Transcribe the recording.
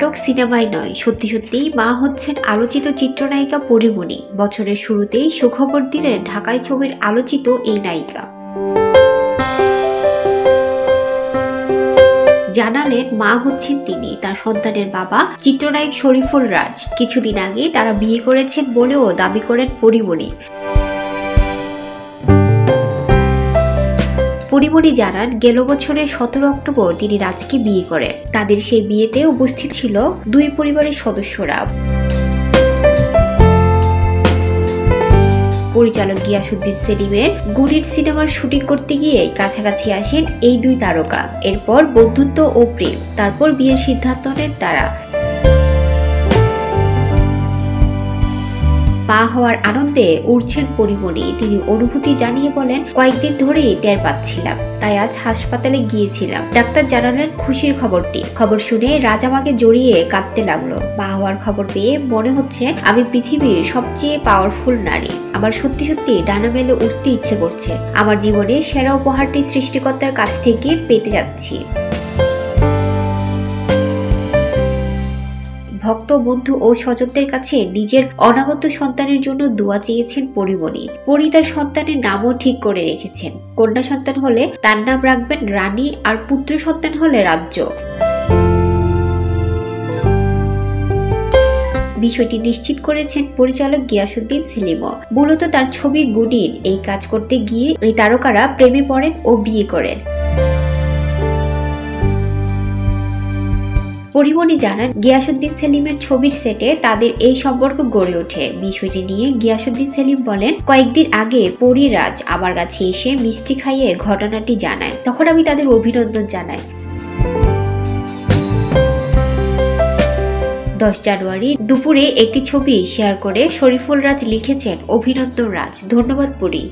নাটক সিনেমায় নয়, সত্যি সত্যিই মা হচ্ছেন আলোচিত চিত্রনায়িকা পরীমণি। বছরের শুরুতেই সুখবর দিলেন ঢাকায় ছবির আলোচিত এই নায়িকা। জানালেন মা হচ্ছেন তিনি, তার সন্তানের বাবা চিত্রনায়ক শরীফুল রাজ। কিছুদিন আগে তারা বিয়ে করেছেন বলেও দাবি করেন পরীমণি। পরীমণি জানান, গেল বছরের 17 অক্টোবর তিনি রাজকে বিয়ে করেন। তাদের সেই বিয়েতে উপস্থিত ছিল দুই পরিবারের সদস্যরা। পরিচালক গিয়াসউদ্দিন সেলিমের গুণির সিনেমার শুটিং করতে গিয়ে কাছাকাছি আসেন এই দুই তারকা। এরপর বন্ধুত্ব ও প্রেম, তারপর বিয়ের সিদ্ধান্ত নেন তারা। মা হওয়ার আনন্দে উড়ছেন পরীমণি। তিনি অনুভূতি জানিয়ে বলেন, কয়েকদিন ধরেই টের পাচ্ছিলাম, তাই আজ হাসপাতালে গিয়েছিলাম। ডাক্তার জানালেন খুশির খবরটি। খবর শুনে রাজ আমাকে জড়িয়ে কাঁদতে লাগলো। মা হওয়ার খবর পেয়ে মনে হচ্ছে আমি পৃথিবীর সবচেয়ে পাওয়ারফুল নারী। আমার সত্যি সত্যি ডানা মেলে উঠতে ইচ্ছে করছে। আমার জীবনে সেরা উপহারটি সৃষ্টিকর্তার কাছ থেকে পেতে যাচ্ছি। ভক্ত, বন্ধু ও স্বজনদের কাছে নিজের অনাগত সন্তানের জন্য দোয়া চেয়েছেন পরীমণি। পরী তার সন্তানের নামও ঠিক করে রেখেছেন। কন্যা সন্তান হলে তার নাম রাখবেন রানী, আর পুত্র সন্তান হলে রাজ্য। বিষয়টি নিশ্চিত করেছেন পরিচালক গিয়াসউদ্দিন সেলিমও। মূলত তার ছবি গুণির এই কাজ করতে গিয়ে এই তারকারা প্রেমে পড়েন ও বিয়ে করেন। পরীমণি জানান, গিয়াসউদ্দিন সেলিমের ছবির সেটে তাদের এই সম্পর্ক গড়ে ওঠে। বিষয়টি নিয়ে গিয়াসউদ্দিন সেলিম বলেন, কয়েকদিন আগে পরী রাজ আমার কাছে এসে মিষ্টি খাইয়ে ঘটনাটি জানায়। তখন আমি তাদের অভিনন্দন জানাই। 10 জানুয়ারি দুপুরে একটি ছবি শেয়ার করে শরীফুল রাজ লিখেছেন, অভিনন্দন রাজ, ধন্যবাদ পরী।